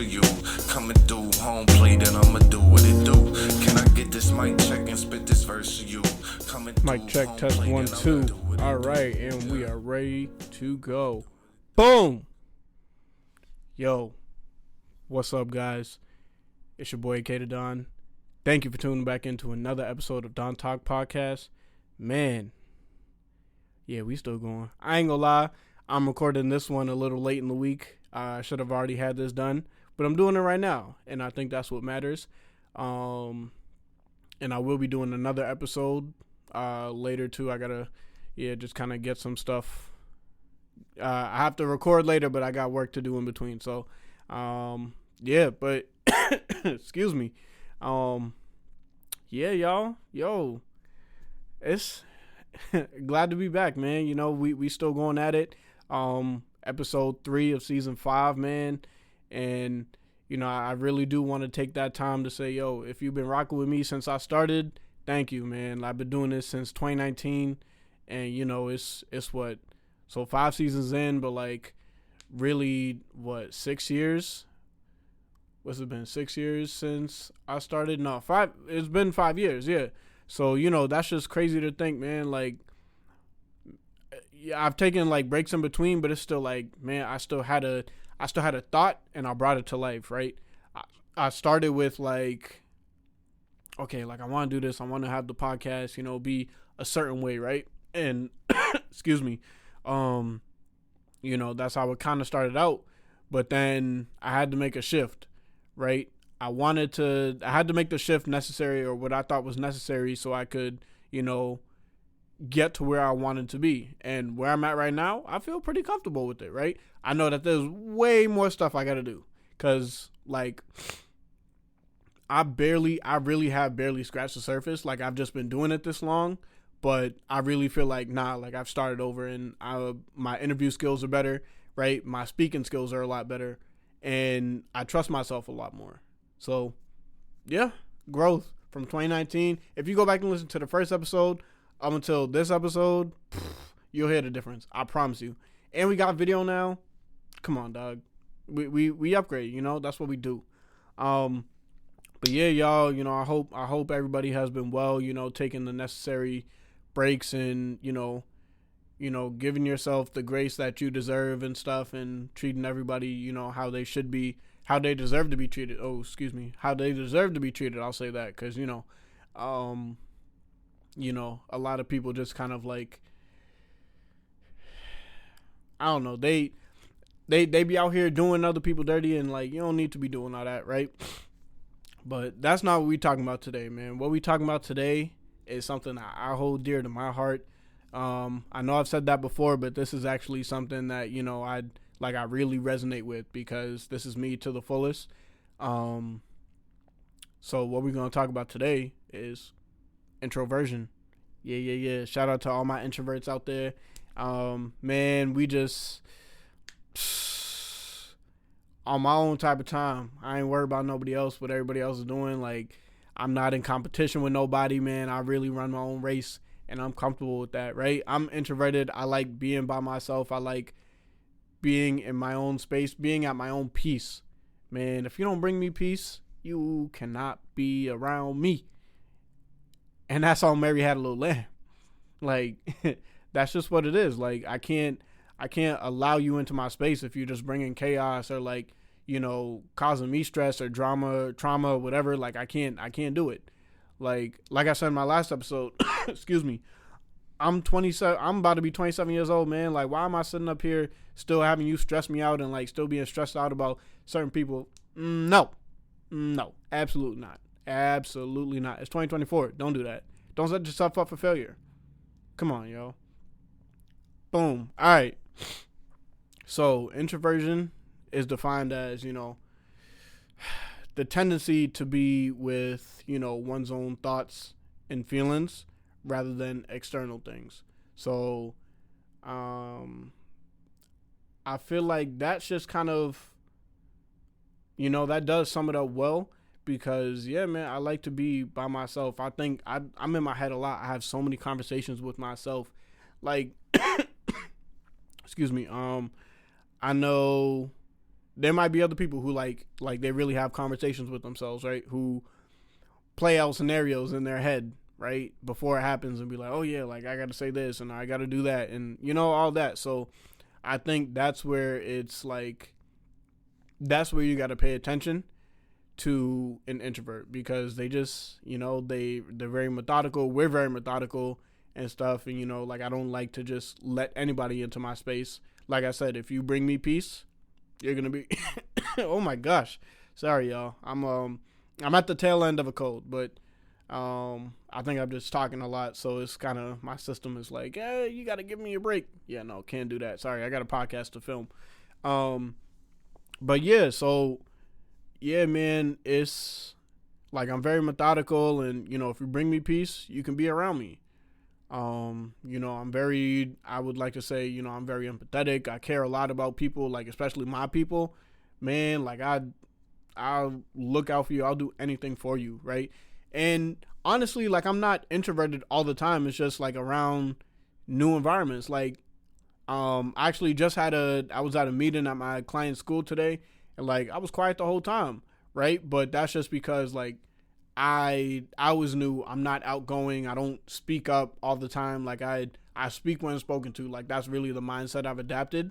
of you. Coming through home plate and I'ma do what it do. Can I get this mic check and spit this verse to you? Coming Mic check, test 1, 2. All right, and we are ready to go. Boom! Yo, what's up, guys? It's your boy, K to Don. Thank you for tuning back into another episode of Don Talk Podcast. Man, yeah, we still going. I ain't gonna lie, I'm recording this one a little late in the week. I should have already had this done, but I'm doing it right now, and I think that's what matters. And I will be doing another episode later too. I gotta, just kind of get some stuff. I have to record later, but I got work to do in between. So, but excuse me. Y'all, it's glad to be back, man. You know, we still going at it. Episode 3 of season 5, man. And, you know, I really do want to take that time to say, yo, if you've been rocking with me since I started, thank you, man. I've been doing this since 2019, and, you know, it's what, so 5 seasons in, but, like, really, 6 years? What's it been, 6 years since I started? No, 5, it's been 5 years, yeah. So, you know, that's just crazy to think, man. Like, yeah, I've taken, like, breaks in between, but it's still, like, man, I still had a thought, and I brought it to life, right? I started with, like, okay, like, I want to do this. I want to have the podcast, you know, be a certain way, right? And, excuse me, you know, that's how it kind of started out. But then I had to make a shift, right? I had to make the shift necessary, or what I thought was necessary, so I could, you know, get to where I wanted to be. And where I'm at right now, I feel pretty comfortable with it, right? I know that there's way more stuff I got to do, because, like, I really have barely scratched the surface. Like, I've just been doing it this long, but I really feel like, like, I've started over, and my interview skills are better, right? My speaking skills are a lot better, and I trust myself a lot more. So, yeah, growth from 2019. If you go back and listen to the first episode up until this episode, you'll hear the difference. I promise you. And we got video now. Come on, dog. We upgrade, you know? That's what we do. But yeah, y'all, you know, I hope everybody has been well, you know, taking the necessary breaks, and, you know, giving yourself the grace that you deserve and stuff, and treating everybody, you know, how they should be, how they deserve to be treated. How they deserve to be treated. I'll say that, because, you know, a lot of people just kind of, like, I don't know, they be out here doing other people dirty, and, like, you don't need to be doing all that, right? But that's not what we talking about today, man. What we talking about today is something I hold dear to my heart. I know I've said that before, but this is actually something that, you know, I really resonate with, because this is me to the fullest. So what we're going to talk about today is introversion. Yeah. Shout out to all my introverts out there. Man, we just on my own type of time. I ain't worried about nobody else, what everybody else is doing. Like, I'm not in competition with nobody, man. I really run my own race, and I'm comfortable with that, right? I'm introverted. I like being by myself. I like being in my own space, being at my own peace. Man, if you don't bring me peace, you cannot be around me. And that's how Mary had a little lamb. Like, that's just what it is. Like, I can't allow you into my space if you're just bringing chaos, or, like, you know, causing me stress or trauma, whatever. Like, I can't do it. Like I said in my last episode, excuse me, I'm 27. I'm about to be 27 years old, man. Like, why am I sitting up here still having you stress me out, and, like, still being stressed out about certain people? No, absolutely not. Absolutely not. It's 2024. Don't do that. Don't set yourself up for failure. Come on, yo. Boom. All right. So, introversion is defined as, you know, the tendency to be with, you know, one's own thoughts and feelings rather than external things. So, I feel like that's just kind of, you know, that does sum it up well, because, yeah, man, I like to be by myself. I think I'm in my head a lot. I have so many conversations with myself. Like, excuse me, I know there might be other people who like they really have conversations with themselves, right? Who play out scenarios in their head, right, before it happens and be like, oh yeah, like I got to say this and I got to do that and all that. So I think that's where it's like, that's where you got to pay attention to an introvert, because they just, they're very methodical. We're very methodical and stuff. And, like, I don't like to just let anybody into my space. Like I said, if you bring me peace, you're going to be, oh my gosh. Sorry, y'all. I'm at the tail end of a cold, but, I think I'm just talking a lot. So it's kind of, my system is like, hey, you got to give me a break. Yeah, no, can't do that. Sorry. I got a podcast to film. But yeah, so yeah, man, it's like I'm very methodical, and if you bring me peace, you can be around me. I would like to say, I'm very empathetic. I care a lot about people, like especially my people, man. Like I'll look out for you. I'll do anything for you, right? And honestly, like I'm not introverted all the time. It's just like around new environments. Like, I actually I was at a meeting at my client's school today, and like I was quiet the whole time, right? But that's just because like I was new. I'm not outgoing. I don't speak up all the time. Like I speak when spoken to. Like that's really the mindset I've adapted,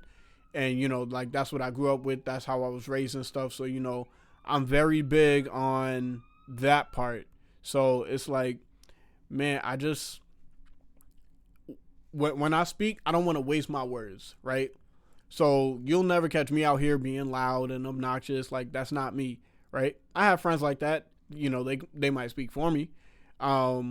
and like that's what I grew up with. That's how I was raised and stuff. So I'm very big on that part. So it's like, man, I just, when I speak, I don't want to waste my words, right? So you'll never catch me out here being loud and obnoxious. Like that's not me, right? I have friends like that. They might speak for me. But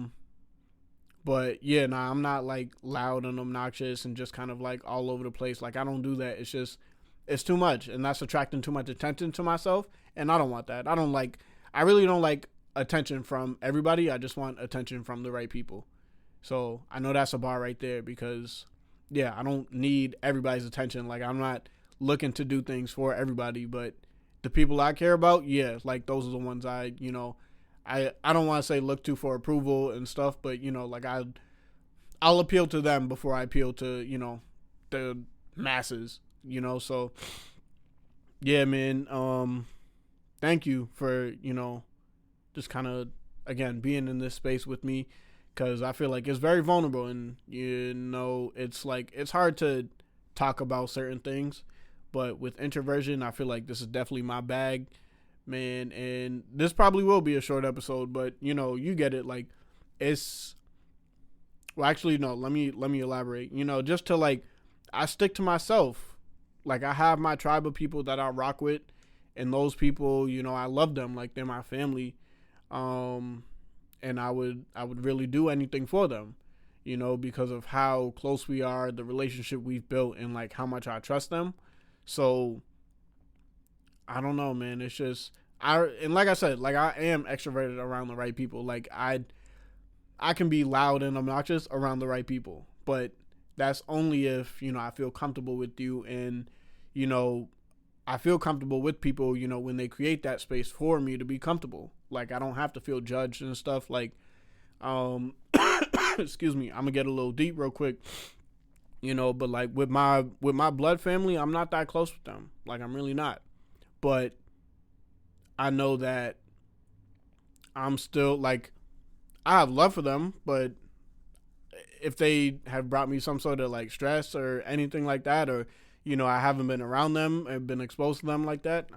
yeah, nah, I'm not like loud and obnoxious and just kind of like all over the place. Like I don't do that. It's too much, and that's attracting too much attention to myself. And I don't want that. I really don't like attention from everybody. I just want attention from the right people. So I know that's a bar right there, because yeah, I don't need everybody's attention. Like I'm not looking to do things for everybody, but the people I care about, yeah, like those are the ones I don't want to say look to for approval and stuff, but like I'll appeal to them before I appeal to, the masses, so yeah, man. Thank you for, just kind of, again, being in this space with me, because I feel like it's very vulnerable, and it's like it's hard to talk about certain things, but with introversion, I feel like this is definitely my bag, man. And this probably will be a short episode, but you get it. Like it's, well, actually, no. Let me elaborate. Just to like, I stick to myself. Like I have my tribe of people that I rock with, and those people, I love them like they're my family. And I would really do anything for them, because of how close we are, the relationship we've built, and like how much I trust them. So I don't know, man. It's just, and like I said, like I am extroverted around the right people. Like I can be loud and obnoxious around the right people, but that's only if, I feel comfortable with you, and, I feel comfortable with people, when they create that space for me to be comfortable. Like I don't have to feel judged and stuff. Like, excuse me, I'm gonna get a little deep real quick, but like with my blood family, I'm not that close with them. Like I'm really not. But I know that I'm still like, I have love for them, but if they have brought me some sort of like stress or anything like that, or I haven't been around them and been exposed to them like that,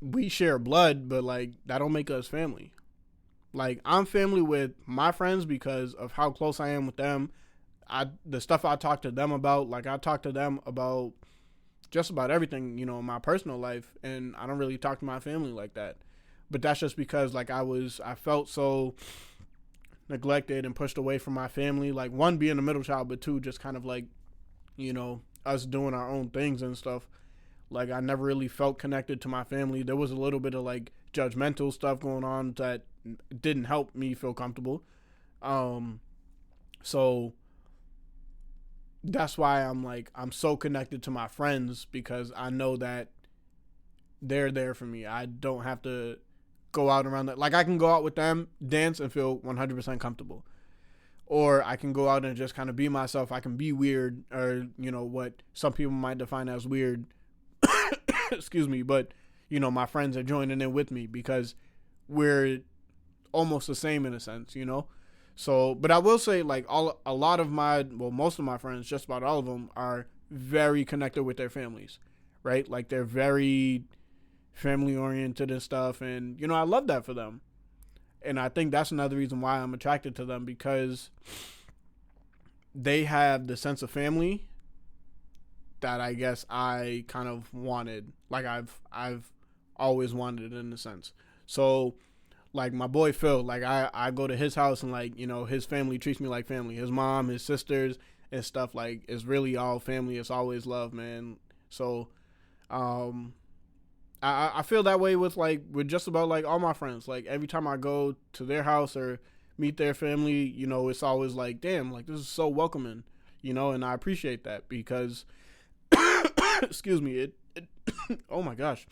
we share blood, but like that don't make us family. Like I'm family with my friends because of how close I am with them. The stuff I talk to them about, like I talk to them about just about everything, in my personal life, and I don't really talk to my family like that. But that's just because like I felt so neglected and pushed away from my family. Like one, being a middle child, but two, just kind of like, us doing our own things and stuff. Like I never really felt connected to my family. There was a little bit of like judgmental stuff going on that didn't help me feel comfortable. So that's why I'm so connected to my friends, because I know that they're there for me. I don't have to go out around that. Like I can go out with them, dance, and feel 100% comfortable. Or I can go out and just kind of be myself. I can be weird, or what some people might define as weird, excuse me, but my friends are joining in with me because we're almost the same in a sense, So, but I will say, like, most of my friends, just about all of them, are very connected with their families, right? Like, they're very family oriented and stuff, and I love that for them. And I think that's another reason why I'm attracted to them, because they have the sense of family that I guess I kind of wanted. Like, I've always wanted it in a sense. So, like, my boy Phil, like, I go to his house and, like, his family treats me like family. His mom, his sisters and stuff, like, it's really all family. It's always love, man. So, I feel that way with just about, like, all my friends. Like, every time I go to their house or meet their family, it's always like, damn, like, this is so welcoming, and I appreciate that because, excuse me, it oh my gosh,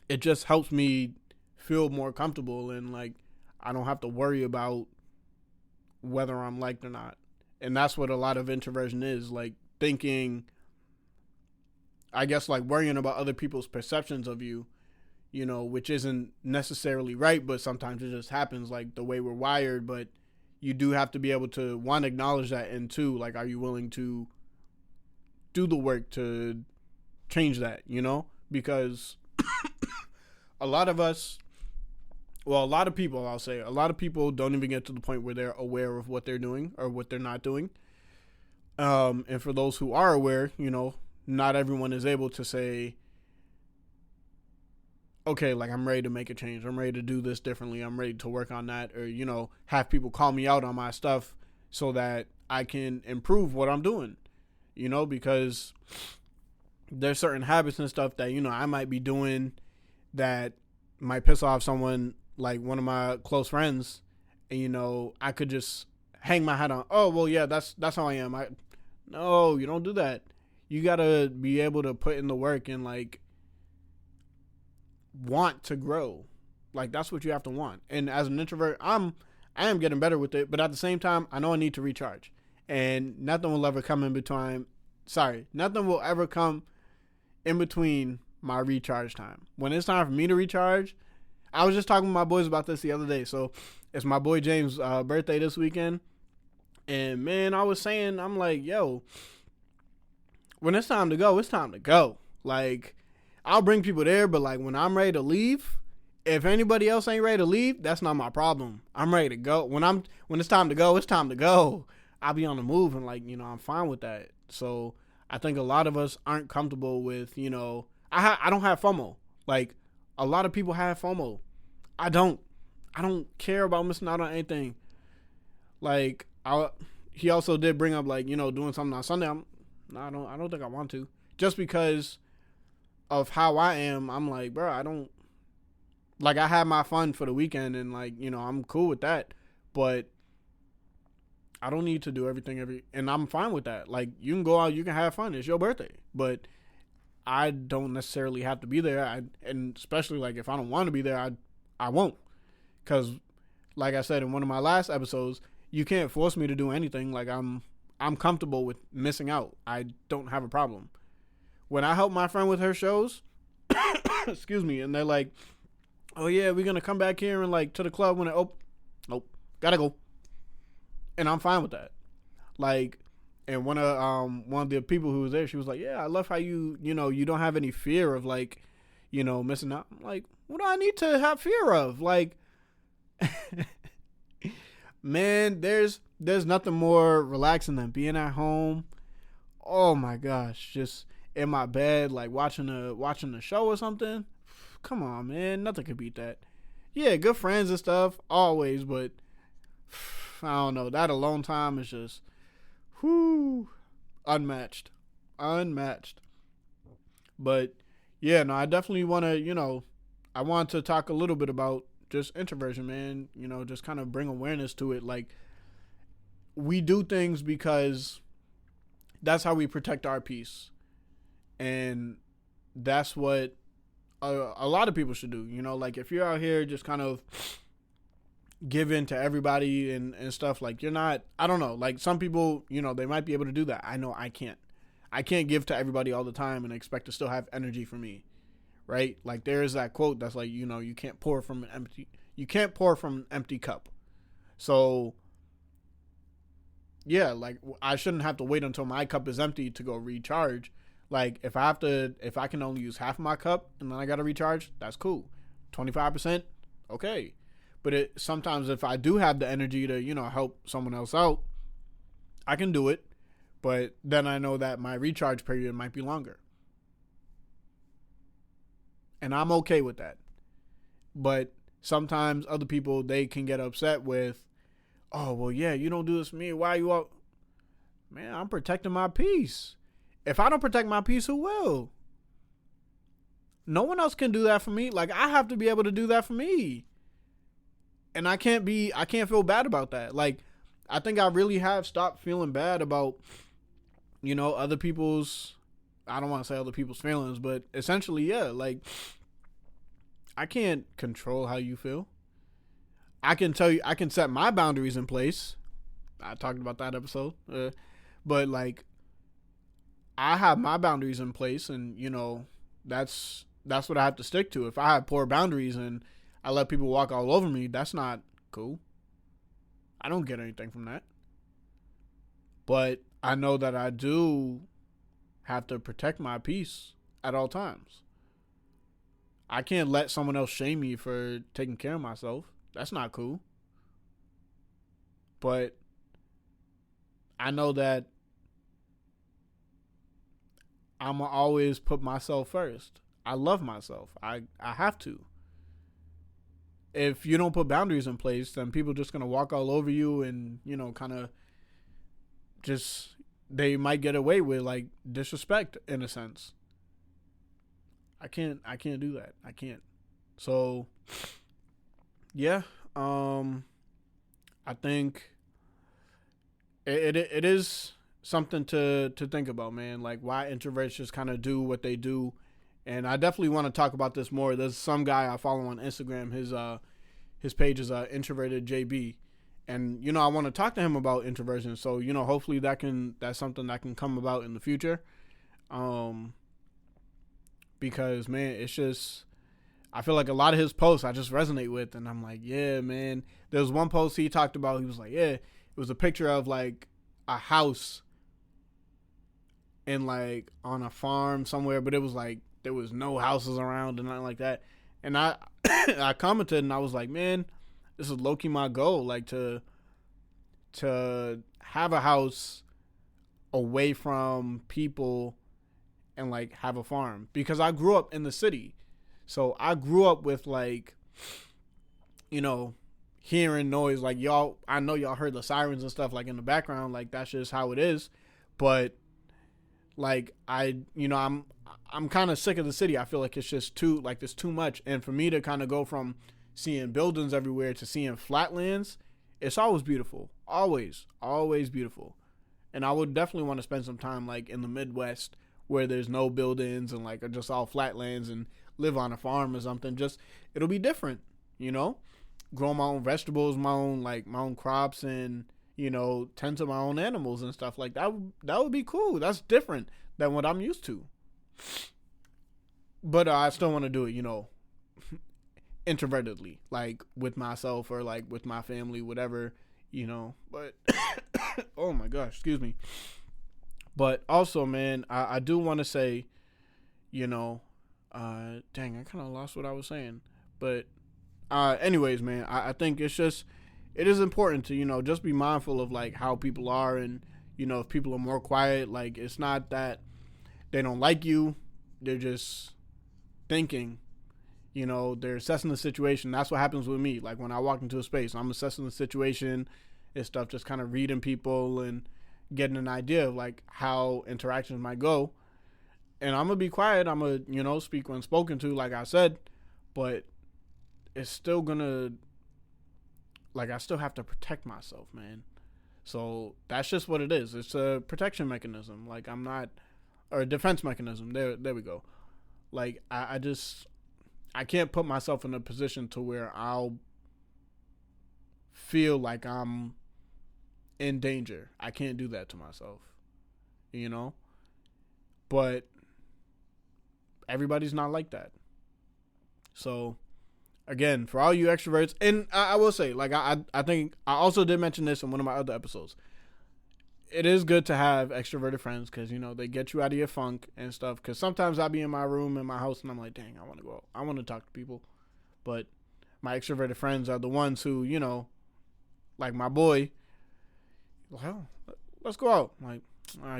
it just helps me feel more comfortable, and, like, I don't have to worry about whether I'm liked or not. And that's what a lot of introversion is, like, thinking, I guess, like, worrying about other people's perceptions of you, which isn't necessarily right, but sometimes it just happens, like, the way we're wired. But you do have to be able to, one, acknowledge that, and two, like, are you willing to do the work to change that, because a lot of people don't even get to the point where they're aware of what they're doing or what they're not doing. And for those who are aware, not everyone is able to say, okay, like, I'm ready to make a change. I'm ready to do this differently. I'm ready to work on that, or, have people call me out on my stuff so that I can improve what I'm doing, because there's certain habits and stuff that, I might be doing that might piss off someone, like one of my close friends, and, I could just hang my hat on, oh, well, yeah, that's how I am. No, you don't do that. You gotta be able to put in the work and, like, want to grow. Like, that's what you have to want. And as an introvert, I am getting better with it, but at the same time, I know I need to recharge. And nothing will ever come in between my recharge time. When it's time for me to recharge, I was just talking with my boys about this the other day. So it's my boy James' birthday this weekend. And, man, I was saying, I'm like, yo, when it's time to go, it's time to go. Like, I'll bring people there, but, like, when I'm ready to leave, if anybody else ain't ready to leave, that's not my problem. I'm ready to go. When it's time to go, it's time to go. I'll be on the move, and, like, I'm fine with that. So I think a lot of us aren't comfortable with, I don't have FOMO. Like, a lot of people have FOMO. I don't care about missing out on anything. Like, he also did bring up, like, doing something on Sunday. I don't think I want to. Just because of how I am, I'm like, bro, I had my fun for the weekend, and, like, I'm cool with that. But I don't need to do everything and I'm fine with that. Like, you can go out, you can have fun. It's your birthday. But I don't necessarily have to be there. And especially, like, if I don't want to be there, I won't. Because, like I said in one of my last episodes, you can't force me to do anything. Like, I'm comfortable with missing out. I don't have a problem. When I help my friend with her shows, excuse me, and they're like, oh yeah, we're gonna come back here and, like, to the club when nope, gotta go. And I'm fine with that. Like, and one of the people who was there, she was like, yeah, I love how you don't have any fear of, like, missing out. I'm like, what do I need to have fear of? Like, man, there's nothing more relaxing than being at home. Oh my gosh, just in my bed, like, watching a show or something. Come on, man, nothing could beat that. Yeah, good friends and stuff, always, but I don't know, that alone time is just, unmatched. But yeah, no, I definitely want to, I want to talk a little bit about just introversion, man. Just kind of bring awareness to it. Like, we do things because that's how we protect our peace. And that's what a lot of people should do. Like, if you're out here just kind of giving to everybody and stuff, like, you're not, I don't know, like, some people, they might be able to do that. I know I can't give to everybody all the time and expect to still have energy for me. right? Like there is that quote that's like, you can't pour from an empty cup. So yeah, like I shouldn't have to wait until my cup is empty to go recharge. Like if I can only use half of my cup and then I got to recharge, that's cool. 25%, okay. But sometimes if I do have the energy to, help someone else out, I can do it. But then I know that my recharge period might be longer. And I'm okay with that. But sometimes other people, they can get upset with, oh, well, yeah, you don't do this for me. Why are you up? Man, I'm protecting my peace. If I don't protect my peace, who will? No one else can do that for me. Like, I have to be able to do that for me. And I can't feel bad about that. Like, I think I really have stopped feeling bad about, other people's, I don't want to say other people's feelings, but essentially, yeah, like, I can't control how you feel. I can tell you, I can set my boundaries in place. I talked about that episode. But, like, I have my boundaries in place, and, that's what I have to stick to. If I have poor boundaries and I let people walk all over me, that's not cool. I don't get anything from that. But I know that I do have to protect my peace at all times. I can't let someone else shame me for taking care of myself. That's not cool. But I know that I'm going to always put myself first. I love myself. I have to. If you don't put boundaries in place, then people are just going to walk all over you and, kind of just, they might get away with like disrespect in a sense. I can't do that. I can't. So yeah, I think it is something to think about, man. Like why introverts just kind of do what they do. And I definitely want to talk about this more. There's some guy I follow on Instagram. His page is introverted JB, and I want to talk to him about introversion. So hopefully that's something that can come about in the future. Because man, it's just I feel like a lot of his posts I just resonate with, and I'm like, yeah, man. There was one post he talked about. He was like, yeah, it was a picture of like a house in like on a farm somewhere, but it was like there was no houses around and nothing like that. And I I commented and I was like, man, this is low-key my goal, like to have a house away from people and like have a farm, because I grew up in the city. So I grew up with like, hearing noise, like y'all, I know y'all heard the sirens and stuff like in the background, like that's just how it is. But like I'm kind of sick of the city. I feel like it's just there's too much. And for me to kind of go from seeing buildings everywhere to seeing flatlands, it's always beautiful. Always beautiful. And I would definitely want to spend some time like in the Midwest where there's no buildings and like just all flatlands and live on a farm or something. Just, it'll be different, grow my own vegetables, my own crops, and, tend to my own animals and stuff like that. That would be cool. That's different than what I'm used to. But I still want to do it, introvertedly, like with myself or like with my family, whatever, but oh my gosh, excuse me. But also, man, I do want to say, dang, I kind of lost what I was saying. But anyways, man, I think it is important to, just be mindful of like how people are. And, if people are more quiet, like it's not that they don't like you. They're just thinking, they're assessing the situation. That's what happens with me. Like when I walk into a space, I'm assessing the situation and stuff, just kind of reading people and getting an idea of like how interactions might go. And I'm gonna be quiet. I'm gonna, speak when spoken to, like I said, but it's still gonna, like, I still have to protect myself, man. So that's just what it is. It's a protection mechanism. Like or a defense mechanism. There we go. Like I can't put myself in a position to where I'll feel like I'm in danger. I can't do that to myself, but everybody's not like that. So again, for all you extroverts, and I will say, like I think I also did mention this in one of my other episodes. It is good to have extroverted friends because, you know, they get you out of your funk and stuff. Because sometimes I'll be in my room in my house and I'm like, dang, I want to go out. I want to talk to people. But my extroverted friends are the ones who, you know, like my boy, well, let's go out. I'm like,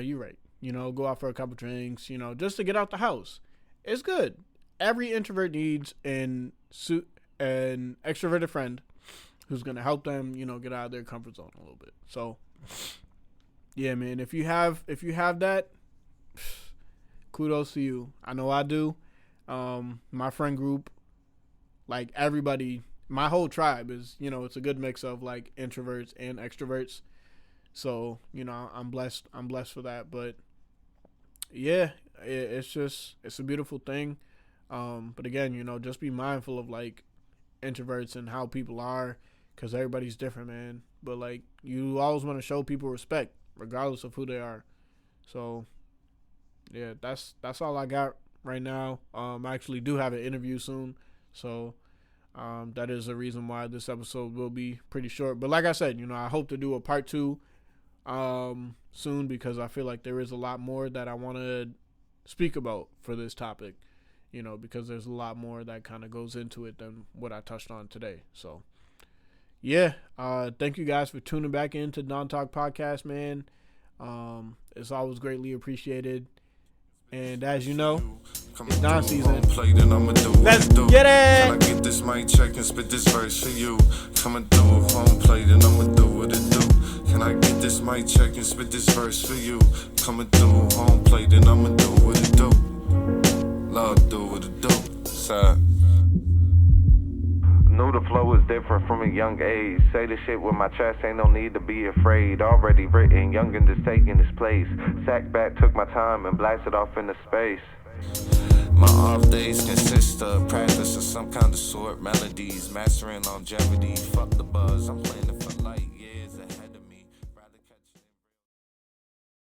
you right. You know, go out for a couple drinks, you know, just to get out the house. It's good. Every introvert needs an extroverted friend who's going to help them, you know, get out of their comfort zone a little bit. So, yeah, man, if you have that, kudos to you. I know I do. My friend group, like everybody, my whole tribe is, you know, it's a good mix of like introverts and extroverts. So, you know, I'm blessed for that. But yeah, it's a beautiful thing. But again, you know, just be mindful of like introverts and how people are, because everybody's different, man. But like, you always want to show people respect regardless of who they are. So yeah, that's all I got right now. I actually do have an interview soon, so that is a reason why this episode will be pretty short. But like I said, you know, I hope to do a part 2 soon, because I feel like there is a lot more that I want to speak about for this topic, you know, because there's a lot more that kind of goes into it than what I touched on today. So yeah, thank you guys for tuning back into Don Talk Podcast, man. It's always greatly appreciated. And as you know, it's Don season. Let's get it! Can I get this mic check and spit this verse for you? Coming through with home plate and I'ma do what it do. Can I get this mic check and spit this verse for you? Coming through with home plate and I'ma do what it do. Lord, do what it do. Side. Knew the flow was different from a young age. Say the shit with my chest, ain't no need to be afraid. Already written, young and just taking its place. Sat back, took my time and blasted off into space. My off days consist of practice of some kind of sort. Melodies, mastering longevity. Fuck the buzz, I'm playing the